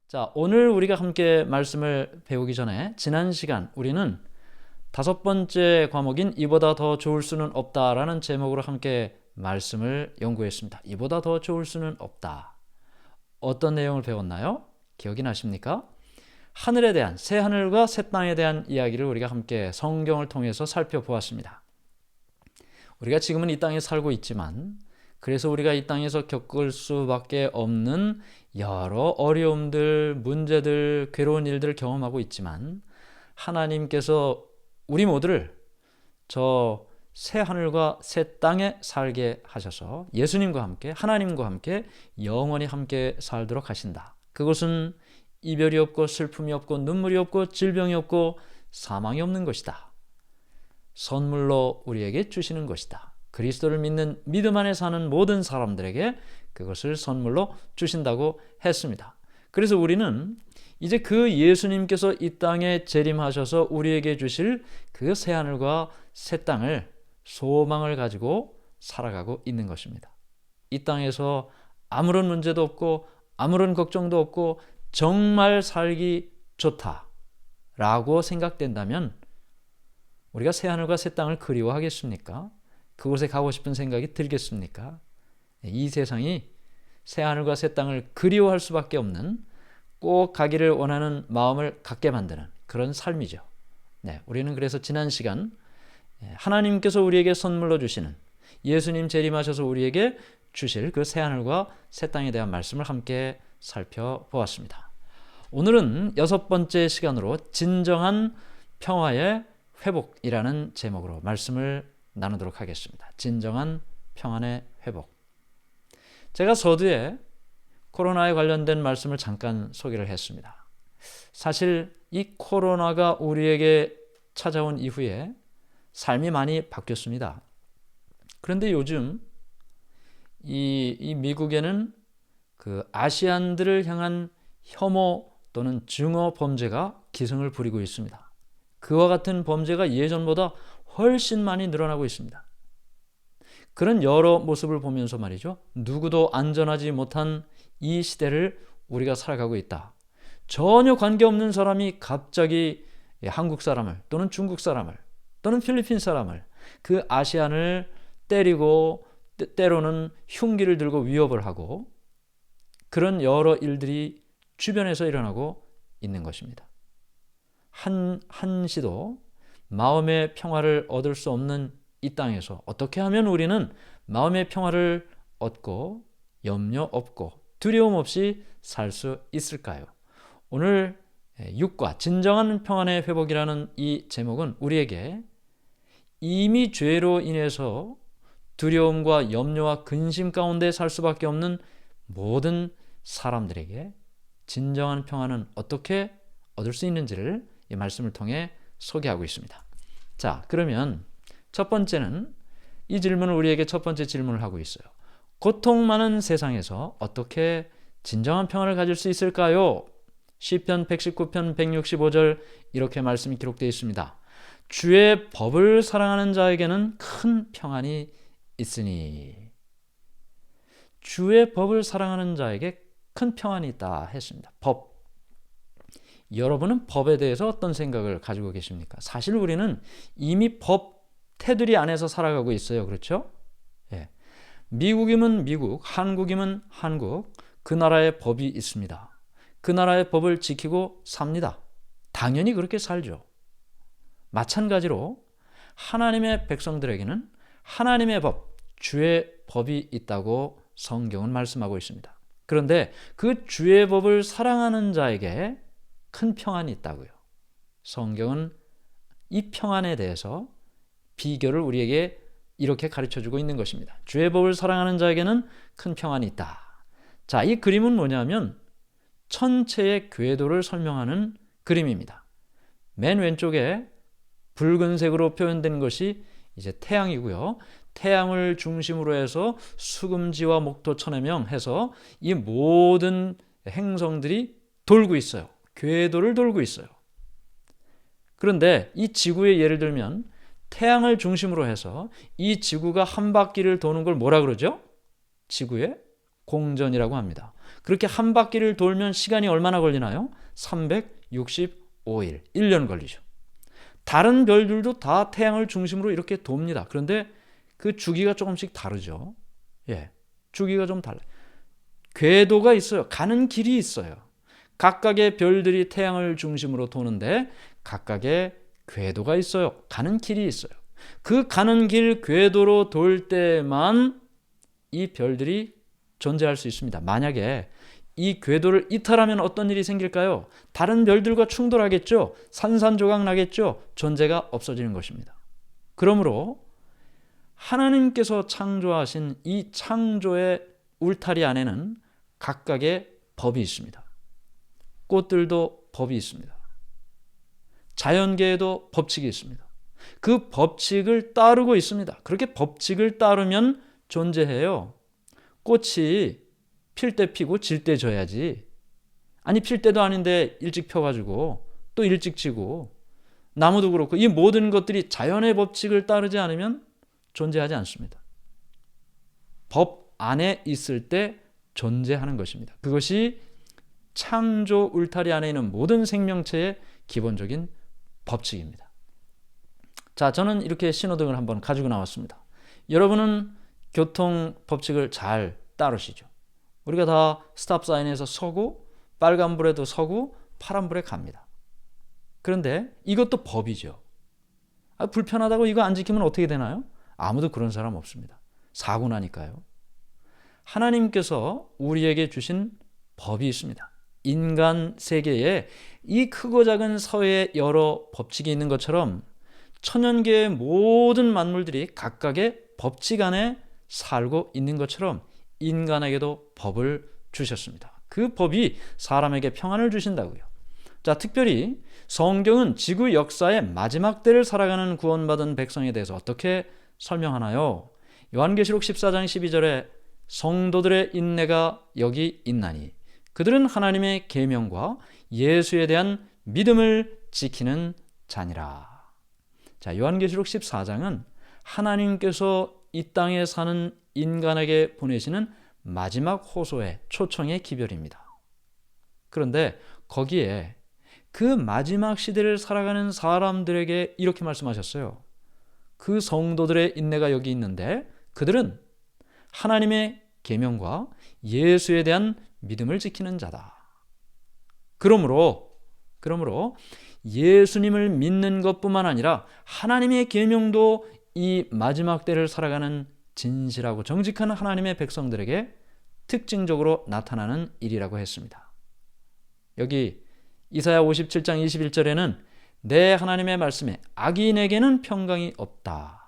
자, 오늘 우리가 함께 말씀을 배우기 전에 지난 시간 우리는 5번째 과목인 이보다 더 좋을 수는 없다라는 제목으로 함께 말씀을 연구했습니다. 이보다 더 좋을 수는 없다. 어떤 내용을 배웠나요? 기억이 나십니까? 하늘에 대한, 새 하늘과 새 땅에 대한 이야기를 우리가 함께 성경을 통해서 살펴보았습니다. 우리가 지금은 이 땅에 살고 있지만 그래서 우리가 이 땅에서 겪을 수밖에 없는 여러 어려움들, 문제들, 괴로운 일들을 경험하고 있지만 하나님께서 우리 모두를 저 새 하늘과 새 땅에 살게 하셔서 예수님과 함께, 하나님과 함께 영원히 함께 살도록 하신다. 그것은 이별이 없고 슬픔이 없고 눈물이 없고 질병이 없고 사망이 없는 것이다. 선물로 우리에게 주시는 것이다. 그리스도를 믿는 믿음 안에 사는 모든 사람들에게 그것을 선물로 주신다고 했습니다. 그래서 우리는 이제 그 예수님께서 이 땅에 재림하셔서 우리에게 주실 그 새하늘과 새 땅을 소망을 가지고 살아가고 있는 것입니다. 이 땅에서 아무런 문제도 없고 아무런 걱정도 없고 정말 살기 좋다라고 생각된다면 우리가 새하늘과 새 땅을 그리워하겠습니까? 그곳에 가고 싶은 생각이 들겠습니까? 이 세상이 새하늘과 새 땅을 그리워할 수밖에 없는, 꼭 가기를 원하는 마음을 갖게 만드는 그런 삶이죠. 우리는 그래서 지난 시간 하나님께서 우리에게 선물로 주시는, 예수님 재림하셔서 우리에게 주실 그 새하늘과 새 땅에 대한 말씀을 함께 살펴보았습니다. 오늘은 6번째 시간으로 진정한 평화의 회복이라는 제목으로 말씀을 나누도록 하겠습니다. 진정한 평안의 회복. 제가 서두에 코로나에 관련된 말씀을 잠깐 소개를 했습니다. 사실 이 코로나가 우리에게 찾아온 이후에 삶이 많이 바뀌었습니다. 그런데 요즘 이 미국에는 그 아시안들을 향한 혐오 또는 증오 범죄가 기승을 부리고 있습니다. 그와 같은 범죄가 예전보다 훨씬 많이 늘어나고 있습니다. 그런 여러 모습을 보면서 말이죠. 누구도 안전하지 못한 이 시대를 우리가 살아가고 있다. 전혀 관계없는 사람이 갑자기 한국 사람을 또는 중국 사람을 또는 필리핀 사람을, 그 아시안을 때리고 때로는 흉기를 들고 위협을 하고, 그런 여러 일들이 주변에서 일어나고 있는 것입니다. 한시도 마음의 평화를 얻을 수 없는 이 땅에서 어떻게 하면 우리는 마음의 평화를 얻고 염려 없고 두려움 없이 살 수 있을까요? 오늘 6과 진정한 평안의 회복이라는 이 제목은 우리에게 이미 죄로 인해서 두려움과 염려와 근심 가운데 살 수밖에 없는 모든 사람들에게 진정한 평안은 어떻게 얻을 수 있는지를 이 말씀을 통해 소개하고 있습니다. 자, 그러면 첫 번째는 이 질문을 우리에게 첫 번째 질문을 하고 있어요. 고통 많은 세상에서 어떻게 진정한 평안을 가질 수 있을까요? 시편 119편 165절 이렇게 말씀이 기록되어 있습니다. 주의 법을 사랑하는 자에게는 큰 평안이 있으니. 주의 법을 사랑하는 자에게 큰 평안이 있다 했습니다. 법. 여러분은 법에 대해서 어떤 생각을 가지고 계십니까? 사실 우리는 이미 법 테두리 안에서 살아가고 있어요. 그렇죠? 미국이면 미국, 한국이면 한국, 그 나라의 법이 있습니다. 그 나라의 법을 지키고 삽니다. 당연히 그렇게 살죠. 마찬가지로 하나님의 백성들에게는 하나님의 법, 주의 법이 있다고 성경은 말씀하고 있습니다. 그런데 그 주의 법을 사랑하는 자에게 큰 평안이 있다고요. 성경은 이 평안에 대해서 비결을 우리에게 이렇게 가르쳐주고 있는 것입니다. 주의 법을 사랑하는 자에게는 큰 평안이 있다. 자, 이 그림은 뭐냐면 천체의 궤도를 설명하는 그림입니다. 맨 왼쪽에 붉은색으로 표현된 것이 이제 태양이고요. 태양을 중심으로 해서 수금지와 목토 천해명 해서 이 모든 행성들이 돌고 있어요. 궤도를 돌고 있어요. 그런데 이 지구의 예를 들면 태양을 중심으로 해서 이 지구가 한 바퀴를 도는 걸 뭐라 그러죠? 지구의 공전이라고 합니다. 그렇게 한 바퀴를 돌면 시간이 얼마나 걸리나요? 365일, 1년 걸리죠. 다른 별들도 다 태양을 중심으로 이렇게 돕니다. 그런데 그 주기가 조금씩 다르죠. 예, 주기가 좀 달라요. 궤도가 있어요. 가는 길이 있어요. 각각의 별들이 태양을 중심으로 도는데 각각의 궤도가 있어요. 가는 길이 있어요. 그 가는 길 궤도로 돌 때만 이 별들이 존재할 수 있습니다. 만약에 이 궤도를 이탈하면 어떤 일이 생길까요? 다른 별들과 충돌하겠죠. 산산조각 나겠죠. 존재가 없어지는 것입니다. 그러므로 하나님께서 창조하신 이 창조의 울타리 안에는 각각의 법이 있습니다. 꽃들도 법이 있습니다. 자연계에도 법칙이 있습니다. 그 법칙을 따르고 있습니다. 그렇게 법칙을 따르면 존재해요. 꽃이 필 때 피고 질 때 져야지. 아니 필 때도 아닌데 일찍 펴가지고 또 일찍 지고, 나무도 그렇고 이 모든 것들이 자연의 법칙을 따르지 않으면 존재하지 않습니다. 법 안에 있을 때 존재하는 것입니다. 그것이 창조 울타리 안에 있는 모든 생명체의 기본적인 법칙입니다. 자, 저는 이렇게 신호등을 한번 가지고 나왔습니다. 여러분은 교통 법칙을 잘 따르시죠? 우리가 다 스탑 사인에서 서고 빨간불에도 서고 파란불에 갑니다. 그런데 이것도 법이죠. 불편하다고 이거 안 지키면 어떻게 되나요? 아무도 그런 사람 없습니다. 사고 나니까요. 하나님께서 우리에게 주신 법이 있습니다. 인간 세계에 이 크고 작은 사회에 여러 법칙이 있는 것처럼 천연계의 모든 만물들이 각각의 법칙 안에 살고 있는 것처럼 인간에게도 법을 주셨습니다. 그 법이 사람에게 평안을 주신다고요. 자, 특별히 성경은 지구 역사의 마지막 때를 살아가는 구원받은 백성에 대해서 어떻게 설명하나요? 요한계시록 14장 12절에 성도들의 인내가 여기 있나니 그들은 하나님의 계명과 예수에 대한 믿음을 지키는 자니라. 자, 요한계시록 14장은 하나님께서 이 땅에 사는 인간에게 보내시는 마지막 호소의 초청의 기별입니다. 그런데 거기에 그 마지막 시대를 살아가는 사람들에게 이렇게 말씀하셨어요. 그 성도들의 인내가 여기 있는데 그들은 하나님의 계명과 예수에 대한 믿음을 지키는 자다. 그러므로 예수님을 믿는 것뿐만 아니라 하나님의 계명도 이 마지막 때를 살아가는 진실하고 정직한 하나님의 백성들에게 특징적으로 나타나는 일이라고 했습니다. 여기 이사야 57장 21절에는 내 하나님의 말씀에 악인에게는 평강이 없다.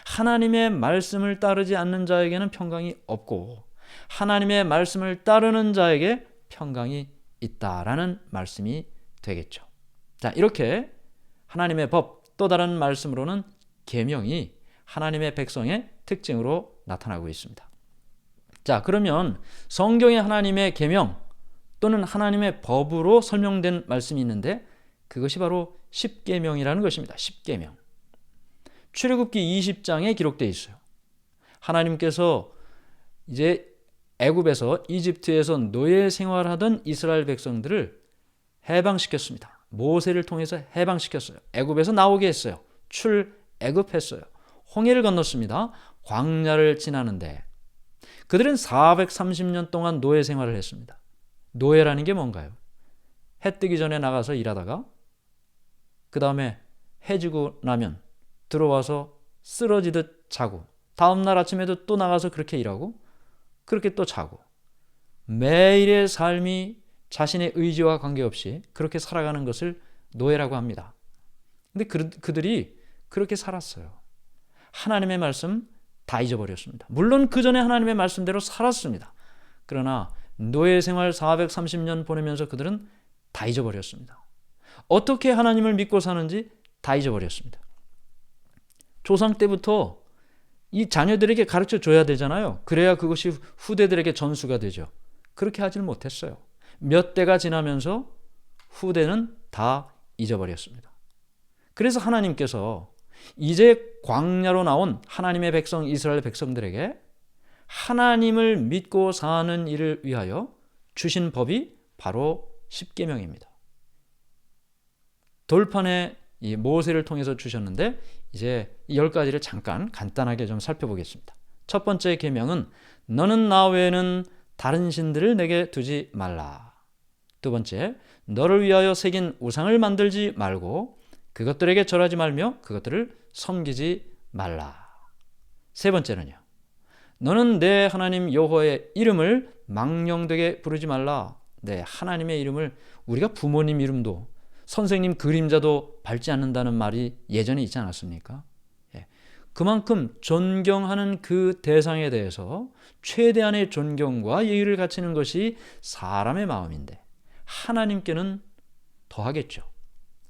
하나님의 말씀을 따르지 않는 자에게는 평강이 없고 하나님의 말씀을 따르는 자에게 평강이 있다라는 말씀이 되겠죠. 자, 이렇게 하나님의 법, 또 다른 말씀으로는 계명이 하나님의 백성의 특징으로 나타나고 있습니다. 자, 그러면 성경의 하나님의 계명 또는 하나님의 법으로 설명된 말씀이 있는데 그것이 바로 십계명이라는 것입니다. 십계명. 출애굽기 20장에 기록되어 있어요. 하나님께서 이제 애굽에서 이집트에서 노예 생활하던 이스라엘 백성들을 해방시켰습니다. 모세를 통해서 해방시켰어요. 애굽에서 나오게 했어요. 출애굽했어요. 홍해를 건넜습니다. 광야를 지나는데 그들은 430년 동안 노예 생활을 했습니다. 노예라는 게 뭔가요? 해 뜨기 전에 나가서 일하다가 그 다음에 해 지고 나면 들어와서 쓰러지듯 자고 다음날 아침에도 또 나가서 그렇게 일하고 그렇게 또 자고 매일의 삶이 자신의 의지와 관계없이 그렇게 살아가는 것을 노예라고 합니다. 근데 그들이 그렇게 살았어요. 하나님의 말씀 다 잊어버렸습니다. 물론 그 전에 하나님의 말씀대로 살았습니다. 그러나 노예 생활 430년 보내면서 그들은 다 잊어버렸습니다. 어떻게 하나님을 믿고 사는지 다 잊어버렸습니다. 조상 때부터 이 자녀들에게 가르쳐 줘야 되잖아요. 그래야 그것이 후대들에게 전수가 되죠. 그렇게 하질 못했어요. 몇 대가 지나면서 후대는 다 잊어버렸습니다. 그래서 하나님께서 이제 광야로 나온 하나님의 백성 이스라엘 백성들에게 하나님을 믿고 사는 일을 위하여 주신 법이 바로 십계명입니다. 돌판에 이 모세를 통해서 주셨는데 이제 이 10가지를 잠깐 간단하게 좀 살펴보겠습니다. 첫 번째 계명은 너는 나 외에는 다른 신들을 내게 두지 말라. 두 번째, 너를 위하여 새긴 우상을 만들지 말고 그것들에게 절하지 말며 그것들을 섬기지 말라. 세 번째는요, 너는 내 하나님 여호와의 이름을 망령되게 부르지 말라. 네, 하나님의 이름을 우리가 부모님 이름도 선생님 그림자도 밟지 않는다는 말이 예전에 있지 않았습니까? 예. 그만큼 존경하는 그 대상에 대해서 최대한의 존경과 예의를 갖추는 것이 사람의 마음인데 하나님께는 더하겠죠.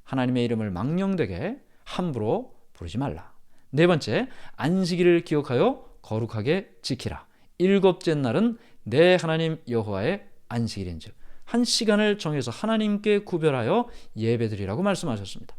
하나님의 이름을 망령되게 함부로 부르지 말라. 네 번째, 안식일을 기억하여 거룩하게 지키라. 일곱째 날은 내 하나님 여호와의 안식일인즉 한 시간을 정해서 하나님께 구별하여 예배드리라고 말씀하셨습니다.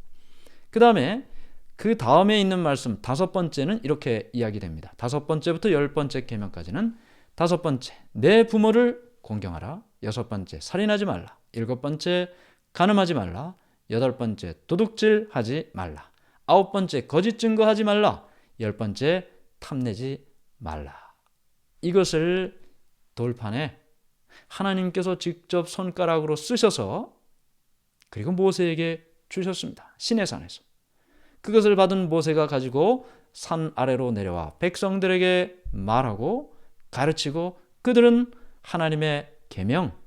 그 다음에 있는 말씀 다섯 번째는 이렇게 이야기됩니다. 다섯 번째부터 10번째 계명까지는 다섯 번째, 내 부모를 공경하라. 여섯 번째, 살인하지 말라. 일곱 번째, 간음하지 말라. 여덟 번째, 도둑질하지 말라. 아홉 번째, 거짓 증거하지 말라. 열 번째, 탐내지 말라. 이것을 돌판에 하나님께서 직접 손가락으로 쓰셔서 그리고 모세에게 주셨습니다. 시내산에서. 그것을 받은 모세가 가지고 산 아래로 내려와 백성들에게 말하고 가르치고 그들은 하나님의 계명,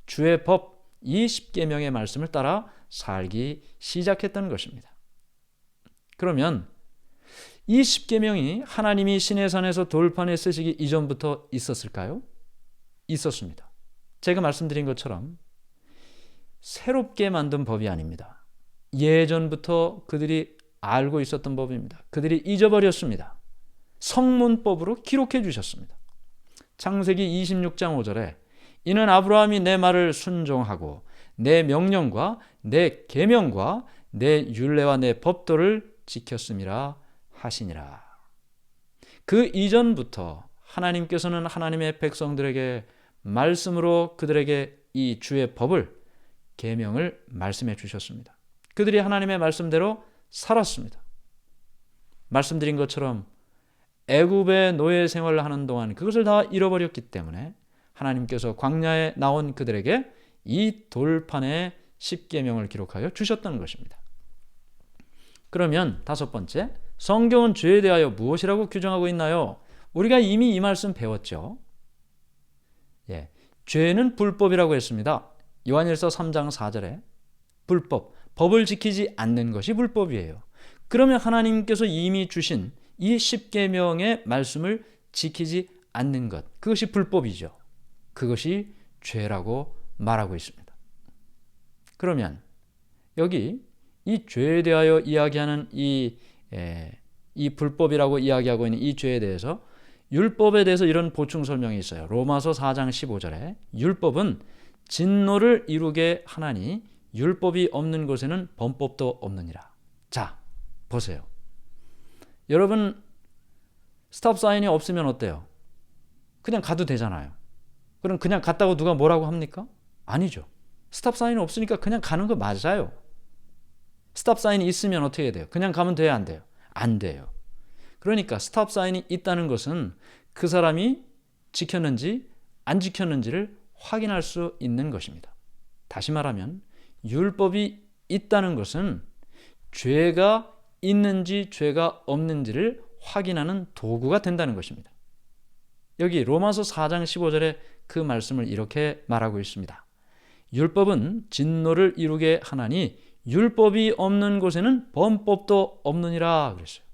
주의 법, 이 십계명의 말씀을 따라 살기 시작했다는 것입니다. 그러면 이 십계명이 하나님이 시내산에서 돌판에 쓰시기 이전부터 있었을까요? 있었습니다. 제가 말씀드린 것처럼 새롭게 만든 법이 아닙니다. 예전부터 그들이 알고 있었던 법입니다. 그들이 잊어버렸습니다. 성문법으로 기록해 주셨습니다. 창세기 26장 5절에 이는 아브라함이 내 말을 순종하고 내 명령과 내 계명과 내 율례와 내 법도를 지켰음이라 하시니라. 그 이전부터 하나님께서는 하나님의 백성들에게 말씀으로 그들에게 이 주의 법을, 계명을 말씀해 주셨습니다. 그들이 하나님의 말씀대로 살았습니다. 말씀드린 것처럼 애굽의 노예 생활을 하는 동안 그것을 다 잃어버렸기 때문에 하나님께서 광야에 나온 그들에게 이 돌판에 십계명을 기록하여 주셨다는 것입니다. 그러면 다섯 번째, 성경은 죄에 대하여 무엇이라고 규정하고 있나요? 우리가 이미 이 말씀 배웠죠. 죄는 불법이라고 했습니다. 요한일서 3장 4절에 불법, 법을 지키지 않는 것이 불법이에요. 그러면 하나님께서 이미 주신 이 십계명의 말씀을 지키지 않는 것, 그것이 불법이죠. 그것이 죄라고 말하고 있습니다. 그러면 여기 이 죄에 대하여 이야기하는 이 불법이라고 이야기하고 있는 이 죄에 대해서 율법에 대해서 이런 보충 설명이 있어요. 로마서 4장 15절에 율법은 진노를 이루게 하나니 율법이 없는 곳에는 범법도 없느니라. 자, 보세요. 여러분 스탑 사인이 없으면 어때요? 그냥 가도 되잖아요. 그럼 그냥 갔다고 누가 뭐라고 합니까? 아니죠. 스탑 사인이 없으니까 그냥 가는 거 맞아요. 스탑 사인이 있으면 어떻게 돼요? 그냥 가면 돼요, 안 돼요? 안 돼요. 그러니까 스탑 사인이 있다는 것은 그 사람이 지켰는지 안 지켰는지를 확인할 수 있는 것입니다. 다시 말하면 율법이 있다는 것은 죄가 있는지 죄가 없는지를 확인하는 도구가 된다는 것입니다. 여기 로마서 4장 15절에 그 말씀을 이렇게 말하고 있습니다. 율법은 진노를 이루게 하나니 율법이 없는 곳에는 범법도 없느니라 그랬어요.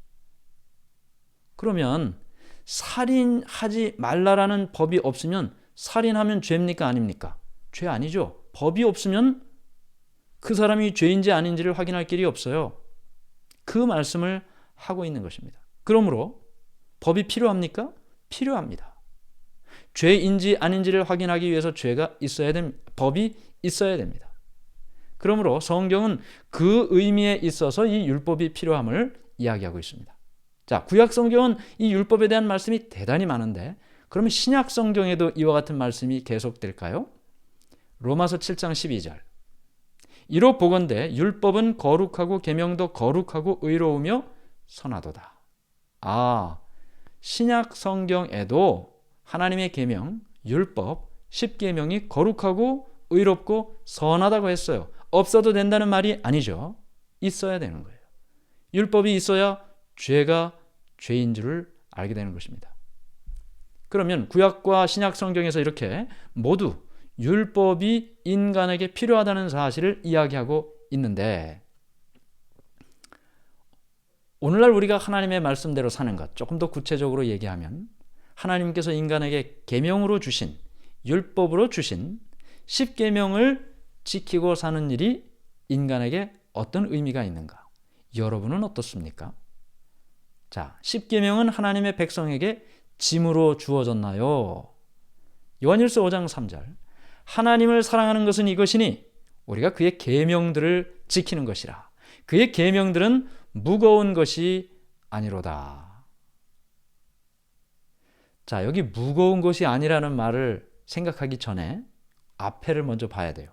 그러면 살인하지 말라라는 법이 없으면 살인하면 죄입니까 아닙니까? 죄 아니죠. 법이 없으면 그 사람이 죄인지 아닌지를 확인할 길이 없어요. 그 말씀을 하고 있는 것입니다. 그러므로 법이 필요합니까? 필요합니다. 죄인지 아닌지를 확인하기 위해서 죄가 있어야 됩니다. 법이 있어야 됩니다. 그러므로 성경은 그 의미에 있어서 이 율법이 필요함을 이야기하고 있습니다. 자, 구약 성경은 이 율법에 대한 말씀이 대단히 많은데 그러면 신약 성경에도 이와 같은 말씀이 계속될까요? 로마서 7장 12절. 이로 보건대 율법은 거룩하고 계명도 거룩하고 의로우며 선하도다. 신약 성경에도 하나님의 계명, 율법, 십계명이 거룩하고 의롭고 선하다고 했어요. 없어도 된다는 말이 아니죠. 있어야 되는 거예요. 율법이 있어야 죄가 죄인 줄을 알게 되는 것입니다. 그러면 구약과 신약 성경에서 이렇게 모두 율법이 인간에게 필요하다는 사실을 이야기하고 있는데, 오늘날 우리가 하나님의 말씀대로 사는 것, 조금 더 구체적으로 얘기하면 하나님께서 인간에게 계명으로 주신, 율법으로 주신 십계명을 지키고 사는 일이 인간에게 어떤 의미가 있는가? 여러분은 어떻습니까? 자, 십계명은 하나님의 백성에게 짐으로 주어졌나요? 요한일서 5장 3절. 하나님을 사랑하는 것은 이것이니 우리가 그의 계명들을 지키는 것이라. 그의 계명들은 무거운 것이 아니로다. 자, 여기 무거운 것이 아니라는 말을 생각하기 전에 앞에를 먼저 봐야 돼요.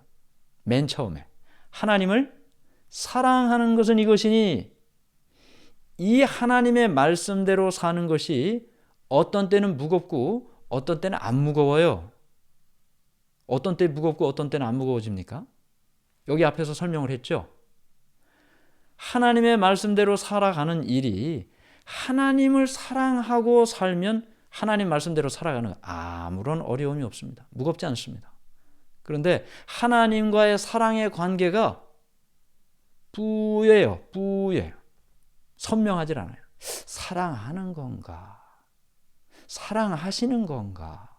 맨 처음에 하나님을 사랑하는 것은 이것이니, 이 하나님의 말씀대로 사는 것이 어떤 때는 무겁고 어떤 때는 안 무거워요. 어떤 때 무겁고 어떤 때는 안 무거워집니까? 여기 앞에서 설명을 했죠. 하나님의 말씀대로 살아가는 일이, 하나님을 사랑하고 살면 하나님 말씀대로 살아가는 아무런 어려움이 없습니다. 무겁지 않습니다. 그런데 하나님과의 사랑의 관계가 뿌예요. 선명하지 않아요. 사랑하는 건가? 사랑하시는 건가?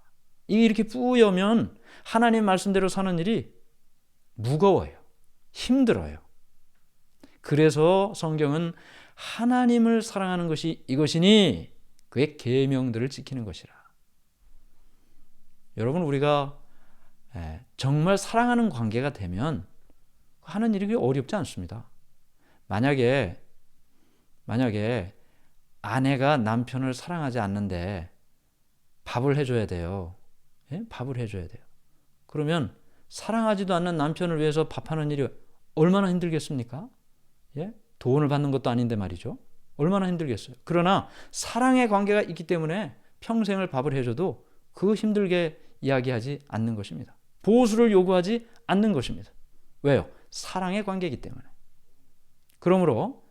이게 이렇게 뿌여면 하나님 말씀대로 사는 일이 무거워요. 힘들어요. 그래서 성경은 하나님을 사랑하는 것이 이것이니 그의 계명들을 지키는 것이라. 여러분, 우리가 정말 사랑하는 관계가 되면 하는 일이 어렵지 않습니다. 만약에 아내가 남편을 사랑하지 않는데 밥을 해줘야 돼요. 밥을 해줘야 돼요. 그러면 사랑하지도 않는 남편을 위해서 밥하는 일이 얼마나 힘들겠습니까? 돈을 받는 것도 아닌데 말이죠. 얼마나 힘들겠어요. 그러나 사랑의 관계가 있기 때문에 평생을 밥을 해줘도 그 힘들게 이야기하지 않는 것입니다. 보수를 요구하지 않는 것입니다. 왜요? 사랑의 관계이기 때문에. 그러므로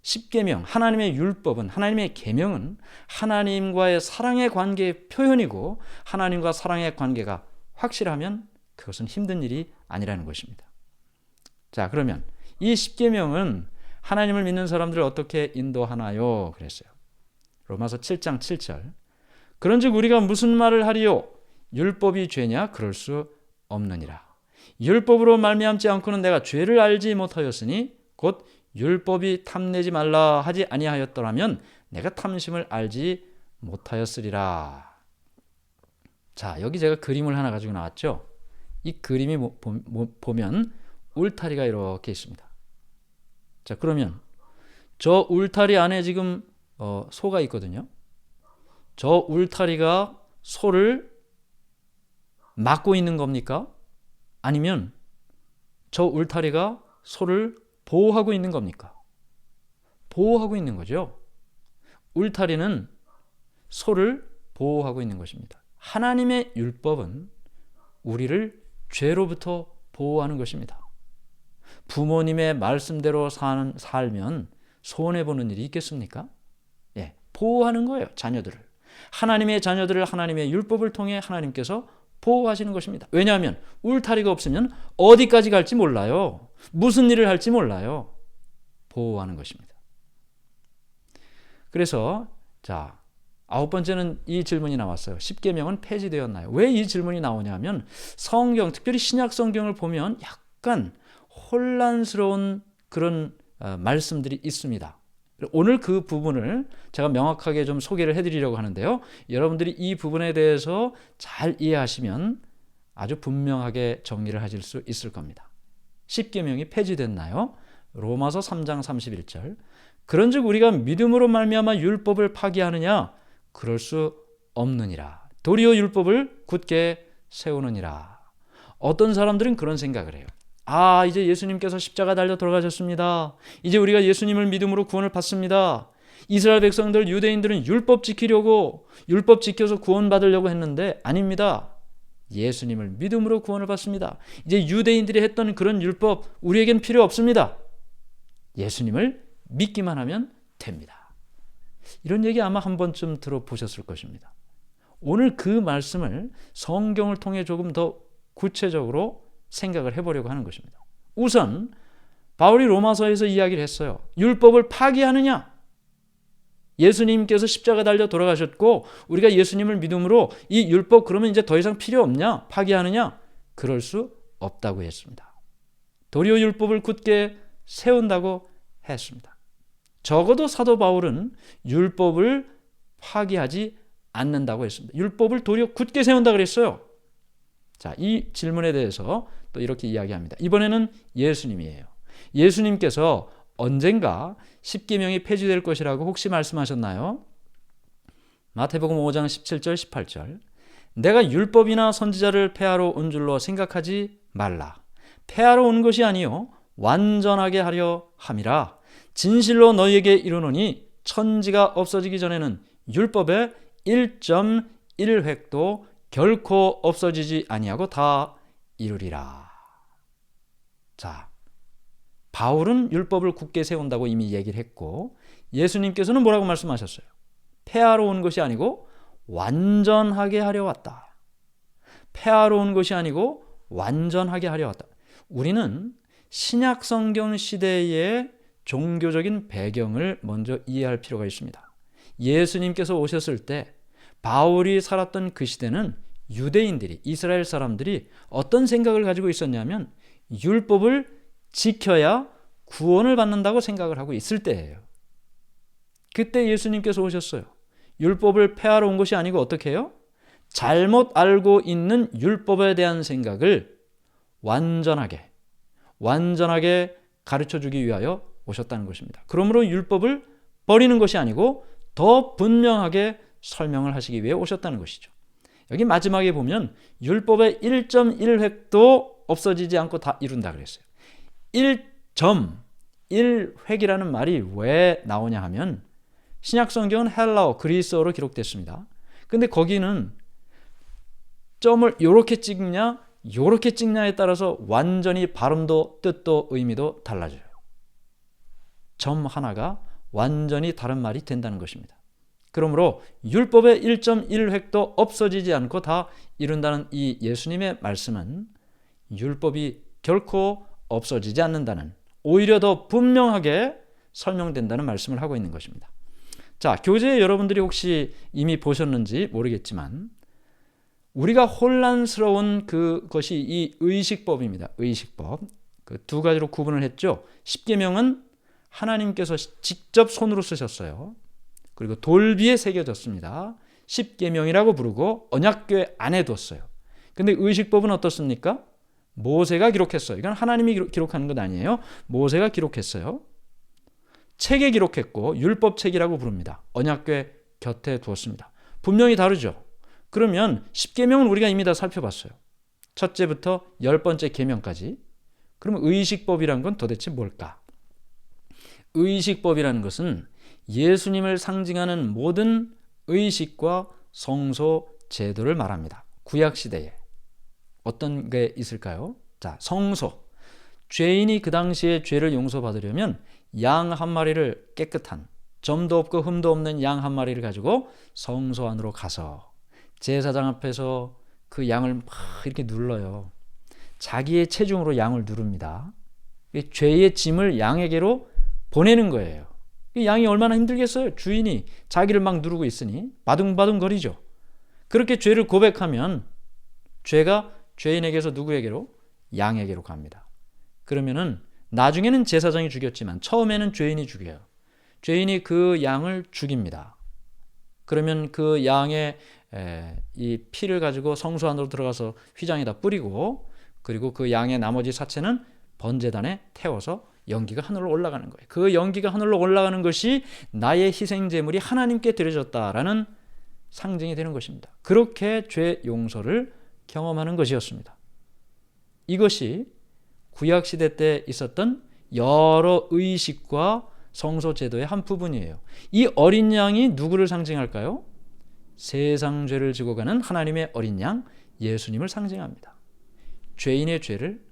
십계명, 하나님의 율법은, 하나님의 계명은 하나님과의 사랑의 관계의 표현이고, 하나님과 사랑의 관계가 확실하면 그것은 힘든 일이 아니라는 것입니다. 자, 그러면 이 십계명은 하나님을 믿는 사람들을 어떻게 인도하나요? 그랬어요. 로마서 7장 7절. 그런즉 우리가 무슨 말을 하리요? 율법이 죄냐? 그럴 수 없느니라. 율법으로 말미암지 않고는 내가 죄를 알지 못하였으니 곧 율법이 탐내지 말라 하지 아니하였더라면 내가 탐심을 알지 못하였으리라. 자, 여기 제가 그림을 하나 가지고 나왔죠. 이 그림이 보면 울타리가 이렇게 있습니다. 자, 그러면 저 울타리 안에 지금 소가 있거든요. 저 울타리가 소를 막고 있는 겁니까? 아니면 저 울타리가 소를 보호하고 있는 겁니까? 보호하고 있는 거죠. 울타리는 소를 보호하고 있는 것입니다. 하나님의 율법은 우리를 죄로부터 보호하는 것입니다. 부모님의 말씀대로 살면 손해보는 일이 있겠습니까? 보호하는 거예요, 자녀들을. 하나님의 자녀들을 하나님의 율법을 통해 하나님께서 보호하시는 것입니다. 왜냐하면 울타리가 없으면 어디까지 갈지 몰라요. 무슨 일을 할지 몰라요. 보호하는 것입니다. 그래서 자, 9번째는 이 질문이 나왔어요. 십계명은 폐지되었나요? 왜 이 질문이 나오냐면 성경, 특별히 신약 성경을 보면 약간 혼란스러운 그런 말씀들이 있습니다. 오늘 그 부분을 제가 명확하게 좀 소개를 해드리려고 하는데요. 여러분들이 이 부분에 대해서 잘 이해하시면 아주 분명하게 정리를 하실 수 있을 겁니다. 십계명이 폐지됐나요? 로마서 3장 31절. 그런즉 우리가 믿음으로 말미암아 율법을 파기하느냐? 그럴 수 없느니라. 도리어 율법을 굳게 세우느니라. 어떤 사람들은 그런 생각을 해요. 이제 예수님께서 십자가 달려 돌아가셨습니다. 이제 우리가 예수님을 믿음으로 구원을 받습니다. 이스라엘 백성들, 유대인들은 율법 지키려고, 율법 지켜서 구원받으려고 했는데 아닙니다. 예수님을 믿음으로 구원을 받습니다. 이제 유대인들이 했던 그런 율법 우리에겐 필요 없습니다. 예수님을 믿기만 하면 됩니다. 이런 얘기 아마 한 번쯤 들어보셨을 것입니다. 오늘 그 말씀을 성경을 통해 조금 더 구체적으로 생각을 해보려고 하는 것입니다. 우선 바울이 로마서에서 이야기를 했어요. 율법을 파기하느냐? 예수님께서 십자가 달려 돌아가셨고 우리가 예수님을 믿음으로 이 율법 그러면 이제 더 이상 필요 없냐? 파기하느냐? 그럴 수 없다고 했습니다. 도리어 율법을 굳게 세운다고 했습니다. 적어도 사도 바울은 율법을 파기하지 않는다고 했습니다. 율법을 도리어 굳게 세운다 그랬어요. 자, 이 질문에 대해서 또 이렇게 이야기합니다. 이번에는 예수님이에요. 예수님께서 언젠가 십계명이 폐지될 것이라고 혹시 말씀하셨나요? 마태복음 5장 17절 18절 내가 율법이나 선지자를 폐하러 온 줄로 생각하지 말라. 폐하러 온 것이 아니요 완전하게 하려 함이라. 진실로 너희에게 이르노니 천지가 없어지기 전에는 율법의 1.1획도 결코 없어지지 아니하고 다 이루리라. 자, 바울은 율법을 굳게 세운다고 이미 얘기를 했고 예수님께서는 뭐라고 말씀하셨어요? 폐하러 온 것이 아니고 완전하게 하려 왔다. 폐하러 온 것이 아니고 완전하게 하려 왔다. 우리는 신약 성경 시대의 종교적인 배경을 먼저 이해할 필요가 있습니다. 예수님께서 오셨을 때 바울이 살았던 그 시대는 유대인들이, 이스라엘 사람들이 어떤 생각을 가지고 있었냐면 율법을 지켜야 구원을 받는다고 생각을 하고 있을 때예요. 그때 예수님께서 오셨어요. 율법을 폐하러 온 것이 아니고 어떻게 해요? 잘못 알고 있는 율법에 대한 생각을 완전하게 가르쳐주기 위하여 오셨다는 것입니다. 그러므로 율법을 버리는 것이 아니고 더 분명하게 설명을 하시기 위해 오셨다는 것이죠. 여기 마지막에 보면 율법의 1.1획도 없어지지 않고 다 이룬다 그랬어요. 1.1획이라는 말이 왜 나오냐 하면 신약 성경은 헬라어, 그리스어로 기록됐습니다. 근데 거기는 점을 이렇게 찍냐 이렇게 찍냐에 따라서 완전히 발음도 뜻도 의미도 달라져요. 점 하나가 완전히 다른 말이 된다는 것입니다. 그러므로 율법의 1.1획도 없어지지 않고 다 이룬다는 이 예수님의 말씀은 율법이 결코 없어지지 않는다는, 오히려 더 분명하게 설명된다는 말씀을 하고 있는 것입니다. 자, 교재에 여러분들이 혹시 이미 보셨는지 모르겠지만 우리가 혼란스러운 그것이 이 의식법입니다. 의식법. 그 두 가지로 구분을 했죠. 십계명은 하나님께서 직접 손으로 쓰셨어요. 그리고 돌비에 새겨졌습니다. 십계명이라고 부르고 언약궤 안에 뒀어요. 근데 의식법은 어떻습니까? 모세가 기록했어요. 이건 하나님이 기록하는 것 아니에요. 모세가 기록했어요. 책에 기록했고 율법책이라고 부릅니다. 언약궤 곁에 두었습니다. 분명히 다르죠. 그러면 십계명은 우리가 이미 다 살펴봤어요. 첫째부터 10번째 계명까지. 그러면 의식법이란 건 도대체 뭘까? 의식법이라는 것은 예수님을 상징하는 모든 의식과 성소 제도를 말합니다. 구약시대에 어떤 게 있을까요? 자, 성소. 죄인이 그 당시에 죄를 용서받으려면 양 한 마리를 깨끗한, 점도 없고 흠도 없는 양 한 마리를 가지고 성소 안으로 가서 제사장 앞에서 그 양을 막 이렇게 눌러요. 자기의 체중으로 양을 누릅니다. 죄의 짐을 양에게로 보내는 거예요. 양이 얼마나 힘들겠어요? 주인이 자기를 막 누르고 있으니 바둥바둥 거리죠. 그렇게 죄를 고백하면 죄가 죄인에게서 누구에게로? 양에게로 갑니다. 그러면은 나중에는 제사장이 죽였지만 처음에는 죄인이 죽여요. 죄인이 그 양을 죽입니다. 그러면 그 양의 이 피를 가지고 성소 안으로 들어가서 휘장에다 뿌리고, 그리고 그 양의 나머지 사체는 번제단에 태워서 연기가 하늘로 올라가는 거예요. 그 연기가 하늘로 올라가는 것이 나의 희생 제물이 하나님께 드려졌다라는 상징이 되는 것입니다. 그렇게 죄 용서를 경험하는 것이었습니다. 이것이 구약시대 때 있었던 여러 의식과 성소 제도의 한 부분이에요. 이 어린 양이 누구를 상징할까요? 세상 죄를 지고 가는 하나님의 어린 양 예수님을 상징합니다. 죄인의 죄를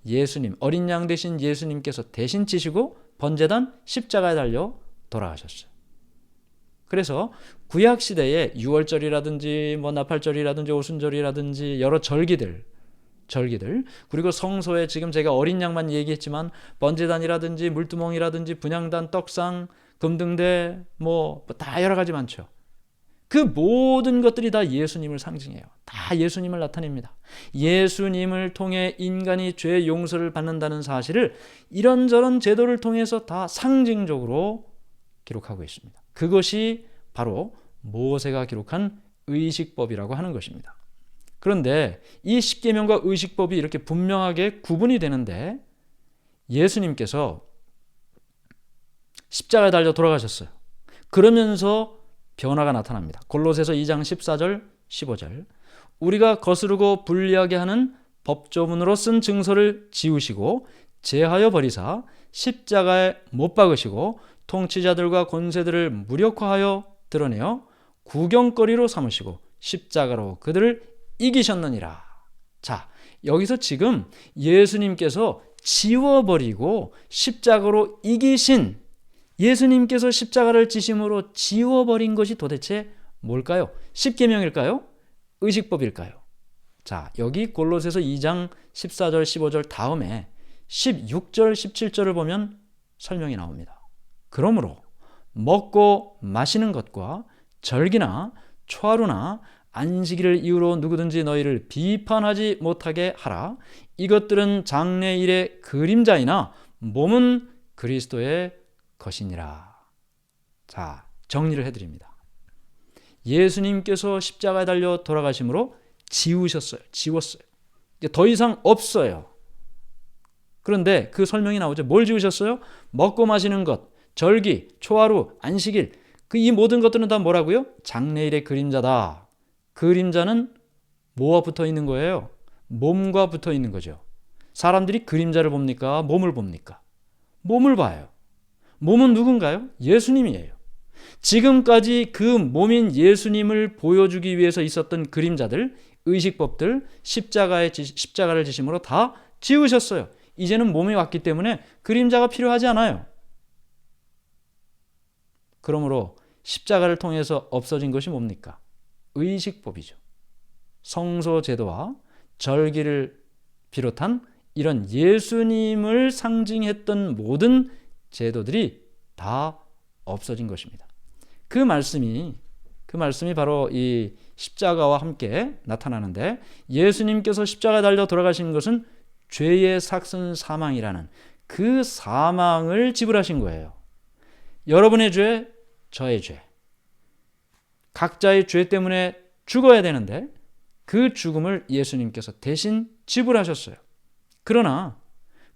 예수님, 어린 양 대신 예수님께서 대신 지시고 번제단 십자가에 달려 돌아가셨어요. 그래서 구약 시대에 유월절이라든지 나팔절이라든지 오순절이라든지 여러 절기들 그리고 성소에 지금 제가 어린 양만 얘기했지만 번제단이라든지 물두멍이라든지 분향단, 떡상, 금등대 다 여러 가지 많죠. 그 모든 것들이 다 예수님을 상징해요. 다 예수님을 나타냅니다. 예수님을 통해 인간이 죄 용서를 받는다는 사실을 이런저런 제도를 통해서 다 상징적으로 기록하고 있습니다. 그것이 바로 모세가 기록한 의식법이라고 하는 것입니다. 그런데 이 십계명과 의식법이 이렇게 분명하게 구분이 되는데 예수님께서 십자가에 달려 돌아가셨어요. 그러면서 변화가 나타납니다. 골로새서 2장 14절 15절 우리가 거스르고 불리하게 하는 법조문으로 쓴 증서를 지우시고 제하여 버리사 십자가에 못 박으시고 통치자들과 권세들을 무력화하여 드러내어 구경거리로 삼으시고 십자가로 그들을 이기셨느니라. 자, 여기서 지금 예수님께서 지워버리고 십자가로 이기신 예수님께서 십자가를 지심으로 지워버린 것이 도대체 뭘까요? 십계명일까요? 의식법일까요? 자, 여기 골로새서 2장 14절 15절 다음에 16절 17절을 보면 설명이 나옵니다. 그러므로 먹고 마시는 것과 절기나 초하루나 안식일을 이유로 누구든지 너희를 비판하지 못하게 하라. 이것들은 장래일의 그림자이나 몸은 그리스도의 것이니라. 자, 정리를 해드립니다. 예수님께서 십자가에 달려 돌아가심으로 지웠어요. 이제 더 이상 없어요. 그런데 그 설명이 나오죠. 뭘 지우셨어요? 먹고 마시는 것, 절기, 초하루, 안식일, 이 모든 것들은 다 뭐라고요? 장래일의 그림자다. 그림자는 뭐와 붙어 있는 거예요? 몸과 붙어 있는 거죠. 사람들이 그림자를 봅니까? 몸을 봅니까? 몸을 봐요. 몸은 누군가요? 예수님이에요. 지금까지 그 몸인 예수님을 보여주기 위해서 있었던 그림자들, 의식법들, 십자가를 지심으로 다 지우셨어요. 이제는 몸이 왔기 때문에 그림자가 필요하지 않아요. 그러므로 십자가를 통해서 없어진 것이 뭡니까? 의식법이죠. 성소 제도와 절기를 비롯한 이런 예수님을 상징했던 모든 제도들이 다 없어진 것입니다. 그 말씀이 바로 이 십자가와 함께 나타나는데 예수님께서 십자가에 달려 돌아가신 것은 죄의 삭슨 사망이라는 그 사망을 지불하신 거예요. 여러분의 죄, 저의 죄. 각자의 죄 때문에 죽어야 되는데 그 죽음을 예수님께서 대신 지불하셨어요. 그러나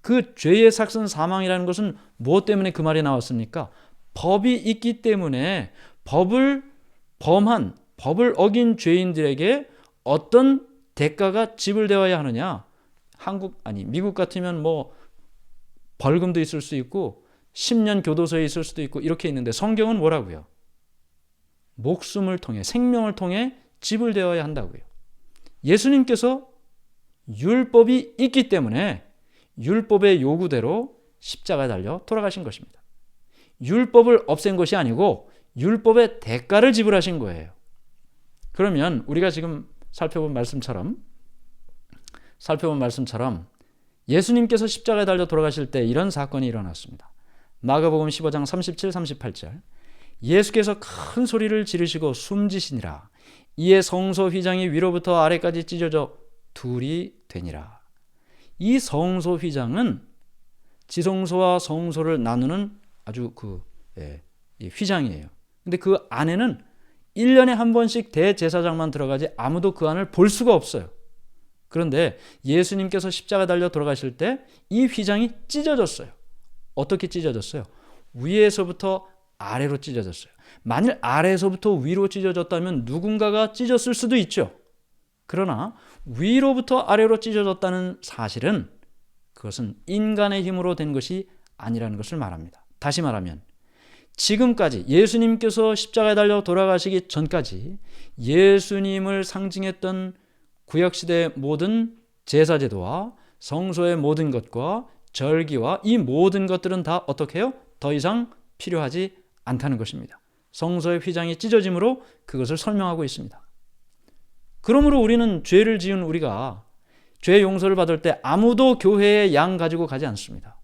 그 죄의 삭슨 사망이라는 것은 무엇 때문에 그 말이 나왔습니까? 법이 있기 때문에 법을 어긴 죄인들에게 어떤 대가가 지불되어야 하느냐? 미국 같으면 벌금도 있을 수 있고 10년 교도소에 있을 수도 있고 이렇게 있는데 성경은 뭐라고요? 목숨을 통해 생명을 통해 지불되어야 한다고요. 예수님께서 율법이 있기 때문에 율법의 요구대로 십자가에 달려 돌아가신 것입니다. 율법을 없앤 것이 아니고 율법의 대가를 지불하신 거예요. 그러면 우리가 지금 살펴본 말씀처럼 예수님께서 십자가에 달려 돌아가실 때 이런 사건이 일어났습니다. 마가복음 15장 37, 38절 예수께서 큰 소리를 지르시고 숨지시니라. 이에 성소 휘장이 위로부터 아래까지 찢어져 둘이 되니라. 이 성소 휘장은 지성소와 성소를 나누는 아주 이 휘장이에요. 근데 그 안에는 1년에 한 번씩 대제사장만 들어가지 아무도 그 안을 볼 수가 없어요. 그런데 예수님께서 십자가 달려 돌아가실 때 이 휘장이 찢어졌어요. 어떻게 찢어졌어요? 위에서부터 아래로 찢어졌어요. 만일 아래에서부터 위로 찢어졌다면 누군가가 찢었을 수도 있죠. 그러나 위로부터 아래로 찢어졌다는 사실은 그것은 인간의 힘으로 된 것이 아니라는 것을 말합니다. 다시 말하면 지금까지 예수님께서 십자가에 달려 돌아가시기 전까지 예수님을 상징했던 구약시대의 모든 제사제도와 성소의 모든 것과 절기와 이 모든 것들은 다 어떻게 해요? 더 이상 필요하지 않다는 것입니다. 성소의 휘장이 찢어짐으로 그것을 설명하고 있습니다. 그러므로 우리는 죄를 지은 우리가 죄 용서를 받을 때 아무도 교회에 양 가지고 가지 않습니다.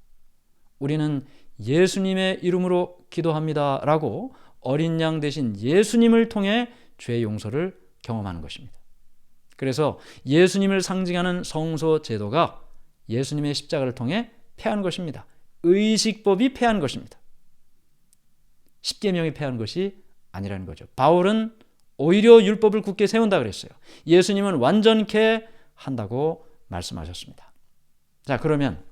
우리는 예수님의 이름으로 기도합니다 라고 어린 양 대신 예수님을 통해 죄 용서를 경험하는 것입니다. 그래서 예수님을 상징하는 성소 제도가 예수님의 십자가를 통해 패한 것입니다. 의식법이 패한 것입니다. 십계명이 패한 것이 아니라는 거죠. 바울은 오히려 율법을 굳게 세운다 그랬어요. 예수님은 완전케 한다고 말씀하셨습니다. 자, 그러면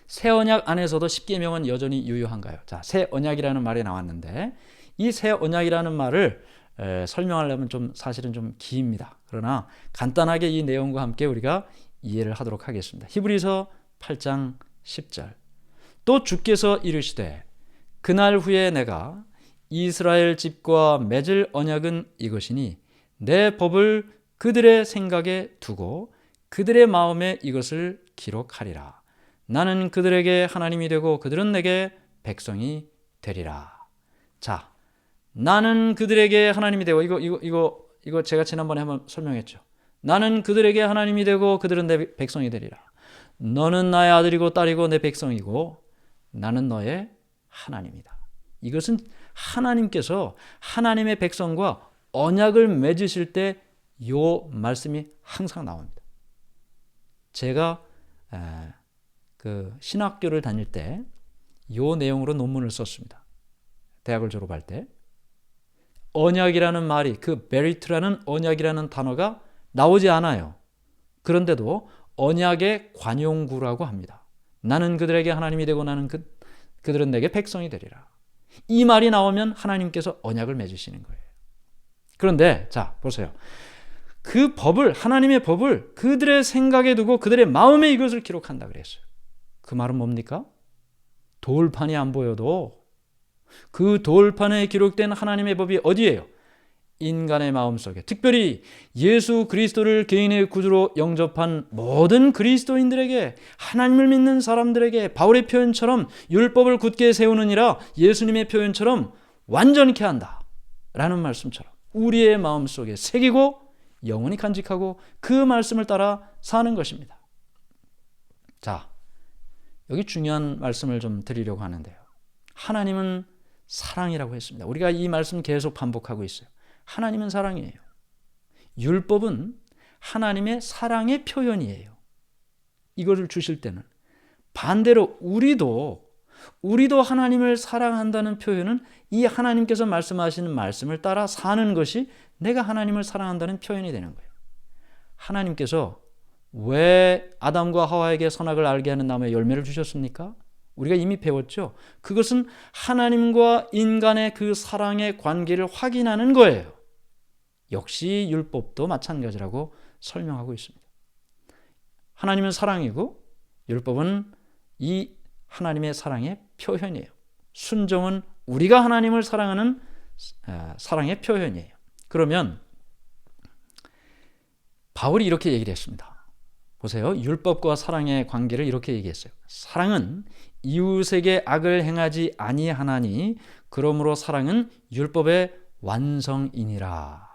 새 언약 안에서도 십계명은 여전히 유효한가요? 자, 새 언약이라는 말이 나왔는데 이 새 언약이라는 말을 설명하려면 사실은 좀 깁니다. 그러나 간단하게 이 내용과 함께 우리가 이해를 하도록 하겠습니다. 히브리서 8장 10절. 또 주께서 이르시되 그날 후에 내가 이스라엘 집과 맺을 언약은 이것이니 내 법을 그들의 생각에 두고 그들의 마음에 이것을 기록하리라. 나는 그들에게 하나님이 되고 그들은 내게 백성이 되리라. 자, 나는 그들에게 하나님이 되고 이거 제가 지난번에 한번 설명했죠. 나는 그들에게 하나님이 되고 그들은 내 백성이 되리라. 너는 나의 아들이고 딸이고 내 백성이고 나는 너의 하나님이다. 이것은 하나님께서 하나님의 백성과 언약을 맺으실 때 이 말씀이 항상 나옵니다. 제가 신학교를 다닐 때 이 내용으로 논문을 썼습니다. 대학을 졸업할 때 언약이라는 말이 베리트라는 언약이라는 단어가 나오지 않아요. 그런데도 언약의 관용구라고 합니다. 나는 그들에게 하나님이 되고 나는 그들은 내게 백성이 되리라. 이 말이 나오면 하나님께서 언약을 맺으시는 거예요. 그런데 자 보세요. 그 법을 하나님의 법을 그들의 생각에 두고 그들의 마음에 이것을 기록한다 그랬어요. 그 말은 뭡니까? 돌판이 안 보여도 그 돌판에 기록된 하나님의 법이 어디예요? 인간의 마음속에, 특별히 예수 그리스도를 개인의 구주로 영접한 모든 그리스도인들에게, 하나님을 믿는 사람들에게 바울의 표현처럼 율법을 굳게 세우느니라 예수님의 표현처럼 완전케 한다 라는 말씀처럼 우리의 마음속에 새기고 영원히 간직하고 그 말씀을 따라 사는 것입니다. 자, 여기 중요한 말씀을 좀 드리려고 하는데요. 하나님은 사랑이라고 했습니다. 우리가 이 말씀 계속 반복하고 있어요. 하나님은 사랑이에요. 율법은 하나님의 사랑의 표현이에요. 이것을 주실 때는 반대로 우리도 하나님을 사랑한다는 표현은 이 하나님께서 말씀하시는 말씀을 따라 사는 것이 내가 하나님을 사랑한다는 표현이 되는 거예요. 하나님께서 왜 아담과 하와에게 선악을 알게 하는 나무의 열매를 주셨습니까? 우리가 이미 배웠죠. 그것은 하나님과 인간의 그 사랑의 관계를 확인하는 거예요. 역시 율법도 마찬가지라고 설명하고 있습니다. 하나님은 사랑이고 율법은 이 하나님의 사랑의 표현이에요. 순종은 우리가 하나님을 사랑하는 사랑의 표현이에요. 그러면 바울이 이렇게 얘기를 했습니다. 보세요. 율법과 사랑의 관계를 이렇게 얘기했어요. 사랑은 이웃에게 악을 행하지 아니하나니 그러므로 사랑은 율법의 완성이니라.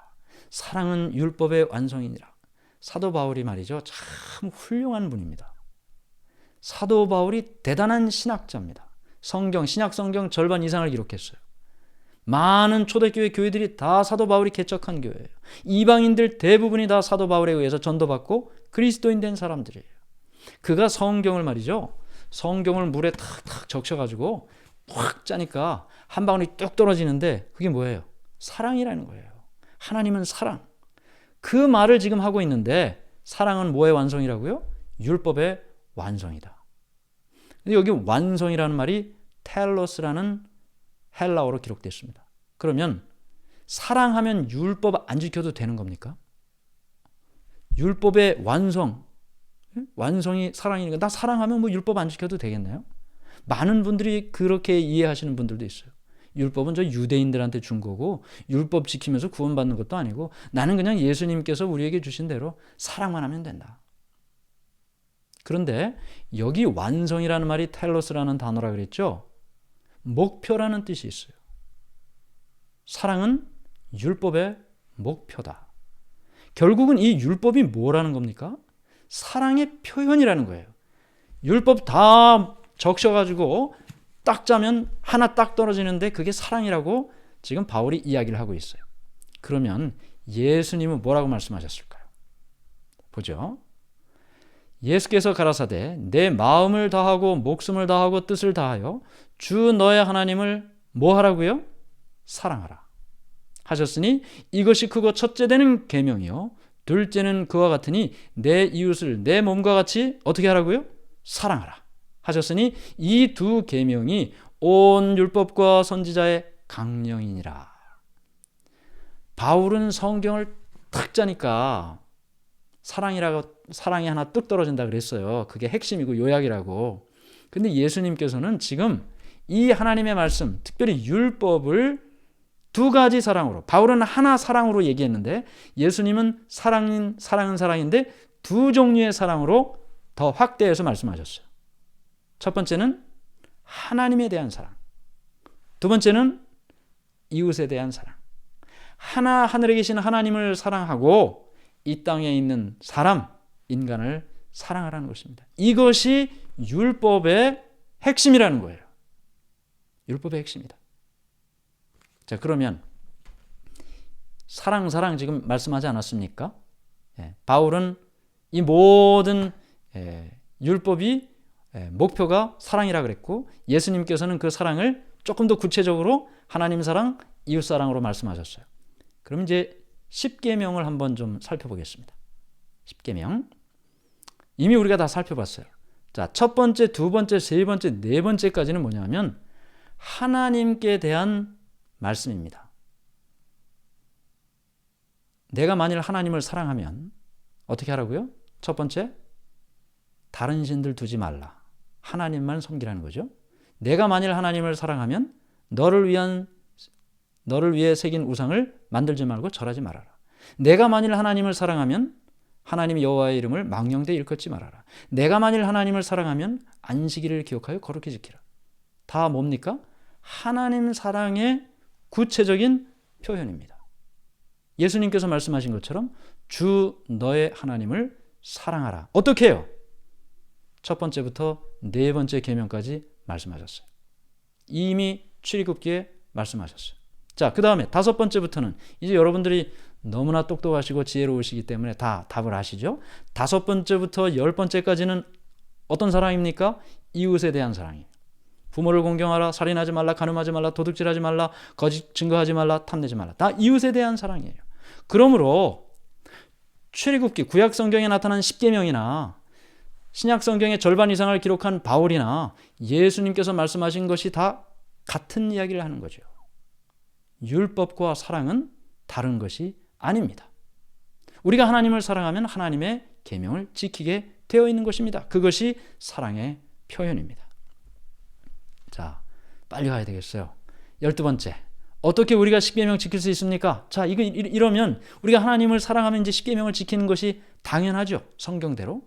사랑은 율법의 완성이니라. 사도 바울이 말이죠. 참 훌륭한 분입니다. 사도 바울이 대단한 신학자입니다. 신약 성경 절반 이상을 기록했어요. 많은 초대교회 교회들이 다 사도 바울이 개척한 교회예요. 이방인들 대부분이 다 사도 바울에 의해서 전도받고 그리스도인 된 사람들이에요. 그가 성경을 말이죠. 성경을 물에 탁탁 적셔가지고 확 짜니까 한 방울이 뚝 떨어지는데 그게 뭐예요? 사랑이라는 거예요. 하나님은 사랑. 그 말을 지금 하고 있는데 사랑은 뭐의 완성이라고요? 율법의 완성이다. 근데 여기 완성이라는 말이 텔로스라는 헬라어로 기록됐습니다. 그러면 사랑하면 율법 안 지켜도 되는 겁니까? 율법의 완성이 사랑이니까 나 사랑하면 뭐 율법 안 지켜도 되겠나요? 많은 분들이 그렇게 이해하시는 분들도 있어요. 율법은 저 유대인들한테 준 거고 율법 지키면서 구원받는 것도 아니고 나는 그냥 예수님께서 우리에게 주신 대로 사랑만 하면 된다. 그런데 여기 완성이라는 말이 텔로스라는 단어라 그랬죠. 목표라는 뜻이 있어요. 사랑은 율법의 목표다. 결국은 이 율법이 뭐라는 겁니까? 사랑의 표현이라는 거예요. 율법 다 적셔가지고 딱 짜면 하나 딱 떨어지는데 그게 사랑이라고 지금 바울이 이야기를 하고 있어요. 그러면 예수님은 뭐라고 말씀하셨을까요? 보죠. 예수께서 가라사대 내 마음을 다하고 목숨을 다하고 뜻을 다하여 주 너의 하나님을 뭐 하라고요? 사랑하라 하셨으니 이것이 크고 첫째 되는 계명이요 둘째는 그와 같으니 내 이웃을 내 몸과 같이 어떻게 하라고요? 사랑하라 하셨으니 이 두 계명이 온 율법과 선지자의 강령이니라. 바울은 성경을 탁 짜니까 사랑이 하나 뚝 떨어진다 그랬어요. 그게 핵심이고 요약이라고. 근데 예수님께서는 지금 이 하나님의 말씀, 특별히 율법을 두 가지 사랑으로, 바울은 하나 사랑으로 얘기했는데 예수님은 사랑은 사랑인데 두 종류의 사랑으로 더 확대해서 말씀하셨어요. 첫 번째는 하나님에 대한 사랑, 두 번째는 이웃에 대한 사랑. 하늘에 계신 하나님을 사랑하고 이 땅에 있는 사람, 인간을 사랑하라는 것입니다. 이것이 율법의 핵심이라는 거예요. 율법의 핵심이다. 자, 그러면 사랑 지금 말씀하지 않았습니까? 바울은 이 모든 율법이 목표가 사랑이라 그랬고 예수님께서는 그 사랑을 조금 더 구체적으로 하나님 사랑, 이웃 사랑으로 말씀하셨어요. 그럼 이제 10계명을 한번 좀 살펴보겠습니다. 10계명. 이미 우리가 다 살펴봤어요. 자, 첫 번째, 두 번째, 세 번째, 네 번째까지는 뭐냐면 하나님께 대한 말씀입니다. 내가 만일 하나님을 사랑하면 어떻게 하라고요? 첫 번째, 다른 신들 두지 말라. 하나님만 섬기라는 거죠. 내가 만일 하나님을 사랑하면 너를 위해 새긴 우상을 만들지 말고 절하지 말아라. 내가 만일 하나님을 사랑하면 하나님 여호와의 이름을 망령되이 일컫지 말아라. 내가 만일 하나님을 사랑하면 안식일을 기억하여 거룩히 지키라. 다 뭡니까? 하나님 사랑의 구체적인 표현입니다. 예수님께서 말씀하신 것처럼 주 너의 하나님을 사랑하라. 어떻게 해요? 첫 번째부터 네 번째 계명까지 말씀하셨어요. 이미 출애굽기에 말씀하셨어요. 자, 그 다음에 다섯 번째부터는 이제 여러분들이 너무나 똑똑하시고 지혜로우시기 때문에 다 답을 아시죠? 다섯 번째부터 열 번째까지는 어떤 사랑입니까? 이웃에 대한 사랑이에요. 부모를 공경하라, 살인하지 말라, 간음하지 말라, 도둑질하지 말라, 거짓 증거하지 말라, 탐내지 말라. 다 이웃에 대한 사랑이에요. 그러므로 출애굽기 구약 성경에 나타난 10계명이나 신약 성경의 절반 이상을 기록한 바울이나 예수님께서 말씀하신 것이 다 같은 이야기를 하는 거죠. 율법과 사랑은 다른 것이 아닙니다. 우리가 하나님을 사랑하면 하나님의 계명을 지키게 되어 있는 것입니다. 그것이 사랑의 표현입니다. 자, 빨리 가야 되겠어요. 12번째. 어떻게 우리가 10계명 지킬 수 있습니까? 자, 이러면 우리가 하나님을 사랑하면 이제 10계명을 지키는 것이 당연하죠. 성경대로.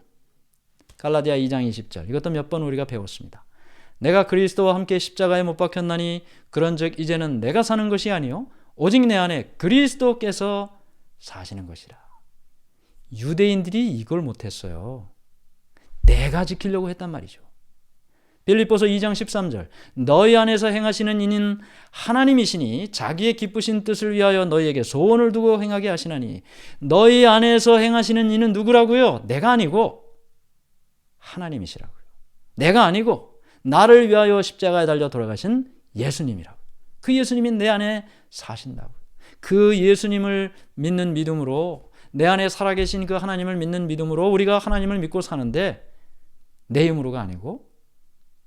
갈라디아 2장 20절. 이것도 몇 번 우리가 배웠습니다. 내가 그리스도와 함께 십자가에 못 박혔나니 그런즉 이제는 내가 사는 것이 아니요 오직 내 안에 그리스도께서 사시는 것이라. 유대인들이 이걸 못했어요. 내가 지키려고 했단 말이죠. 빌립보서 2장 13절. 너희 안에서 행하시는 이는 하나님이시니 자기의 기쁘신 뜻을 위하여 너희에게 소원을 두고 행하게 하시나니. 너희 안에서 행하시는 이는 누구라고요? 내가 아니고 하나님이시라고요. 내가 아니고 나를 위하여 십자가에 달려 돌아가신 예수님이라고. 그 예수님이 내 안에 사신다고. 그 예수님을 믿는 믿음으로, 내 안에 살아계신 그 하나님을 믿는 믿음으로 우리가 하나님을 믿고 사는데 내 힘으로가 아니고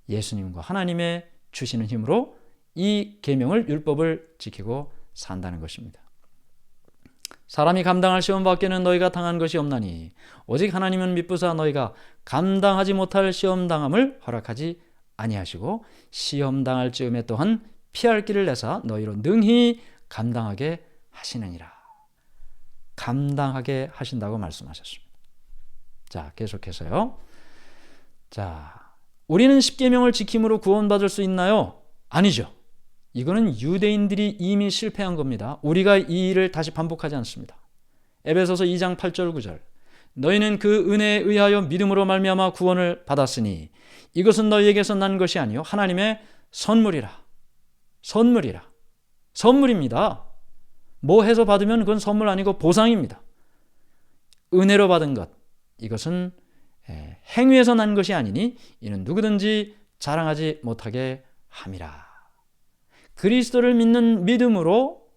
예수님과 하나님의 주시는 힘으로 이 계명을, 율법을 지키고 산다는 것입니다. 사람이 감당할 시험 밖에는 너희가 당한 것이 없나니 오직 하나님은 미쁘사 너희가 감당하지 못할 시험 당함을 허락하지 아니하시고 시험 당할 즈음에 또한 피할 길을 내사 너희로 능히 감당하게 하시느니라. 감당하게 하신다고 말씀하셨습니다. 자, 계속해서요. 자, 우리는 십계명을 지킴으로 구원받을 수 있나요? 아니죠. 이거는 유대인들이 이미 실패한 겁니다. 우리가 이 일을 다시 반복하지 않습니다. 에베소서 2장 8절 9절 너희는 그 은혜에 의하여 믿음으로 말미암아 구원을 받았으니 이것은 너희에게서 난 것이 아니요 하나님의 선물이라. 선물입니다. 뭐 해서 받으면 그건 선물 아니고 보상입니다. 은혜로 받은 것, 이것은 행위에서 난 것이 아니니 이는 누구든지 자랑하지 못하게 함이라. 그리스도를 믿는 믿음으로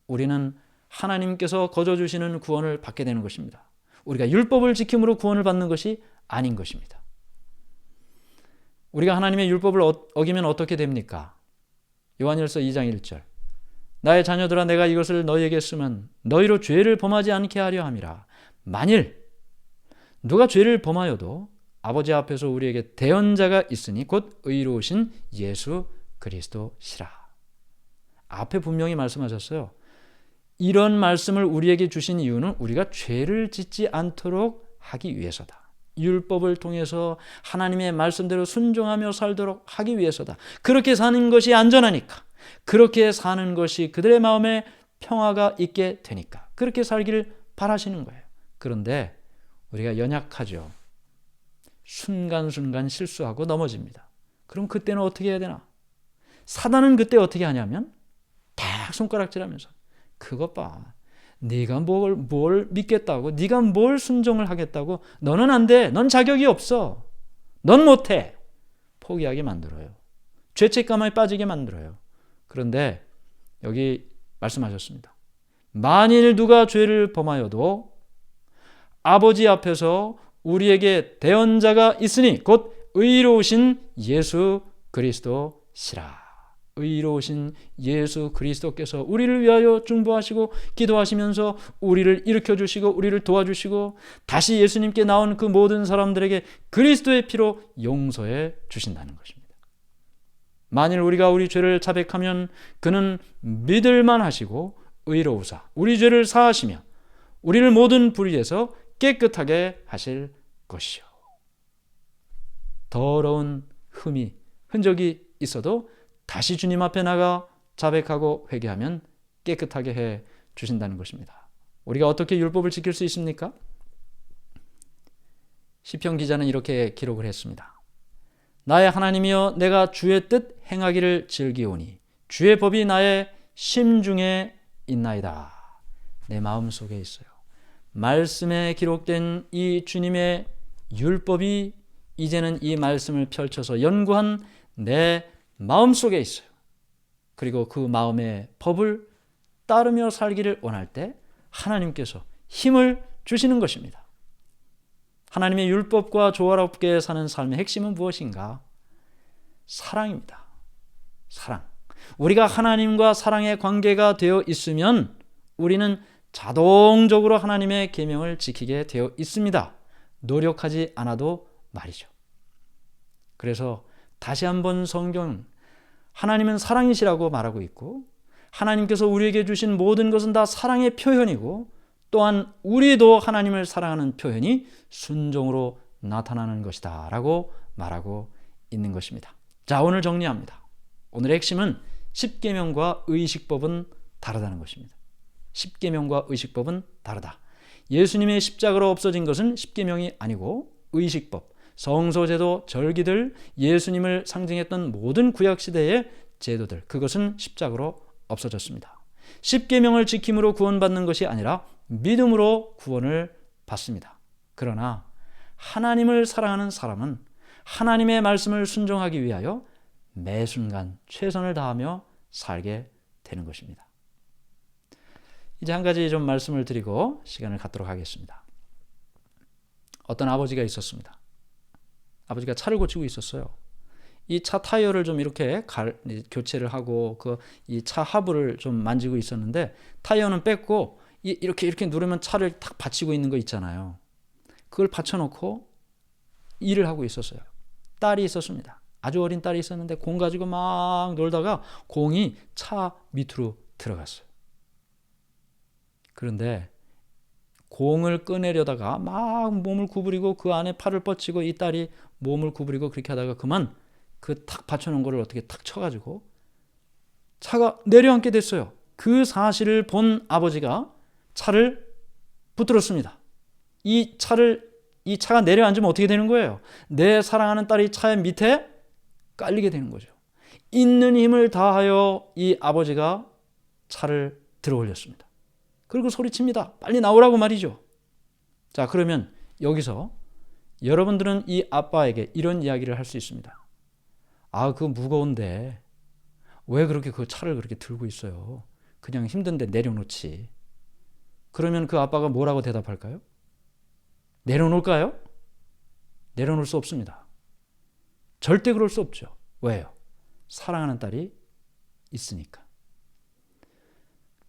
우리는 하나님께서 거저 주시는 구원을 받게 되는 것입니다. 우리가 율법을 지킴으로 구원을 받는 것이 아닌 것입니다. 우리가 하나님의 율법을 어기면 어떻게 됩니까? 요한일서 2장 1절 나의 자녀들아 내가 이것을 너희에게 쓰면 너희로 죄를 범하지 않게 하려 함이라. 만일 누가 죄를 범하여도 아버지 앞에서 우리에게 대언자가 있으니 곧 의로우신 예수 그리스도시라. 앞에 분명히 말씀하셨어요. 이런 말씀을 우리에게 주신 이유는 우리가 죄를 짓지 않도록 하기 위해서다. 율법을 통해서 하나님의 말씀대로 순종하며 살도록 하기 위해서다. 그렇게 사는 것이 안전하니까. 그렇게 사는 것이 그들의 마음에 평화가 있게 되니까. 그렇게 살기를 바라시는 거예요. 그런데 우리가 연약하죠. 순간순간 실수하고 넘어집니다. 그럼 그때는 어떻게 해야 되나? 사단은 그때 어떻게 하냐면 딱 손가락질하면서 그것 봐. 네가 뭘 믿겠다고? 네가 뭘 순종을 하겠다고? 너는 안 돼. 넌 자격이 없어. 넌 못해. 포기하게 만들어요. 죄책감에 빠지게 만들어요. 그런데 여기 말씀하셨습니다. 만일 누가 죄를 범하여도 아버지 앞에서 우리에게 대언자가 있으니 곧 의로우신 예수 그리스도시라. 의로우신 예수 그리스도께서 우리를 위하여 중보하시고 기도하시면서 우리를 일으켜주시고 우리를 도와주시고 다시 예수님께 나온 그 모든 사람들에게 그리스도의 피로 용서해 주신다는 것입니다. 만일 우리가 우리 죄를 자백하면 그는 믿을만 하시고 의로우사 우리 죄를 사하시며 우리를 모든 불의에서 깨끗하게 하실 것이요. 더러운 흔적이 있어도 다시 주님 앞에 나가 자백하고 회개하면 깨끗하게 해 주신다는 것입니다. 우리가 어떻게 율법을 지킬 수 있습니까? 시편 기자는 이렇게 기록을 했습니다. 나의 하나님이여 내가 주의 뜻 행하기를 즐기오니 주의 법이 나의 심중에 있나이다. 내 마음속에 있어요. 말씀에 기록된 이 주님의 율법이 이제는 이 말씀을 펼쳐서 연구한 내 마음속에 있어요. 그리고 그 마음의 법을 따르며 살기를 원할 때 하나님께서 힘을 주시는 것입니다. 하나님의 율법과 조화롭게 사는 삶의 핵심은 무엇인가? 사랑입니다. 사랑. 우리가 하나님과 사랑의 관계가 되어 있으면 우리는 자동적으로 하나님의 계명을 지키게 되어 있습니다. 노력하지 않아도 말이죠. 그래서 다시 한번 성경은 하나님은 사랑이시라고 말하고 있고 하나님께서 우리에게 주신 모든 것은 다 사랑의 표현이고 또한 우리도 하나님을 사랑하는 표현이 순종으로 나타나는 것이다 라고 말하고 있는 것입니다. 자, 오늘 정리합니다. 오늘의 핵심은 십계명과 의식법은 다르다는 것입니다. 십계명과 의식법은 다르다. 예수님의 십자가로 없어진 것은 십계명이 아니고 의식법, 성소제도, 절기들, 예수님을 상징했던 모든 구약시대의 제도들, 그것은 십자가로 없어졌습니다. 십계명을 지킴으로 구원받는 것이 아니라 믿음으로 구원을 받습니다. 그러나 하나님을 사랑하는 사람은 하나님의 말씀을 순종하기 위하여 매 순간 최선을 다하며 살게 되는 것입니다. 이제 한 가지 좀 말씀을 드리고 시간을 갖도록 하겠습니다. 어떤 아버지가 있었습니다. 아버지가 차를 고치고 있었어요. 이 차 타이어를 좀 이렇게 교체를 하고 이 차 하부를 좀 만지고 있었는데 타이어는 뺐고 이렇게 누르면 차를 탁 받치고 있는 거 있잖아요. 그걸 받쳐놓고 일을 하고 있었어요. 딸이 있었습니다. 아주 어린 딸이 있었는데 공 가지고 막 놀다가 공이 차 밑으로 들어갔어요. 그런데 공을 꺼내려다가 막 몸을 구부리고 그 안에 팔을 뻗치고 이 딸이 몸을 구부리고 그렇게 하다가 그만 그 탁 받쳐놓은 거를 어떻게 탁 쳐가지고 차가 내려앉게 됐어요. 그 사실을 본 아버지가 차를 붙들었습니다. 이 차가 내려앉으면 어떻게 되는 거예요? 내 사랑하는 딸이 차의 밑에 깔리게 되는 거죠. 있는 힘을 다하여 이 아버지가 차를 들어 올렸습니다. 그리고 소리칩니다. 빨리 나오라고 말이죠. 자, 그러면 여기서 여러분들은 이 아빠에게 이런 이야기를 할 수 있습니다. 아, 그거 무거운데 왜 그렇게 그 차를 그렇게 들고 있어요? 그냥 힘든데 내려놓지. 그러면 그 아빠가 뭐라고 대답할까요? 내려놓을까요? 내려놓을 수 없습니다. 절대 그럴 수 없죠. 왜요? 사랑하는 딸이 있으니까.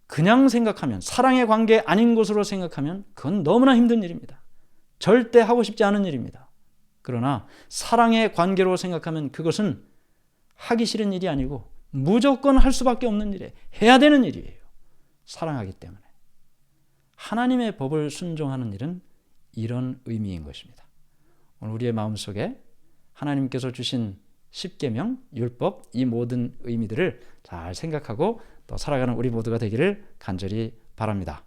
그냥 생각하면, 사랑의 관계 아닌 것으로 생각하면 그건 너무나 힘든 일입니다. 절대 하고 싶지 않은 일입니다. 그러나 사랑의 관계로 생각하면 그것은 하기 싫은 일이 아니고 무조건 할 수밖에 없는 일이에요. 해야 되는 일이에요. 사랑하기 때문에. 하나님의 법을 순종하는 일은 이런 의미인 것입니다. 오늘 우리의 마음속에 하나님께서 주신 십계명, 율법, 이 모든 의미들을 잘 생각하고 또 살아가는 우리 모두가 되기를 간절히 바랍니다.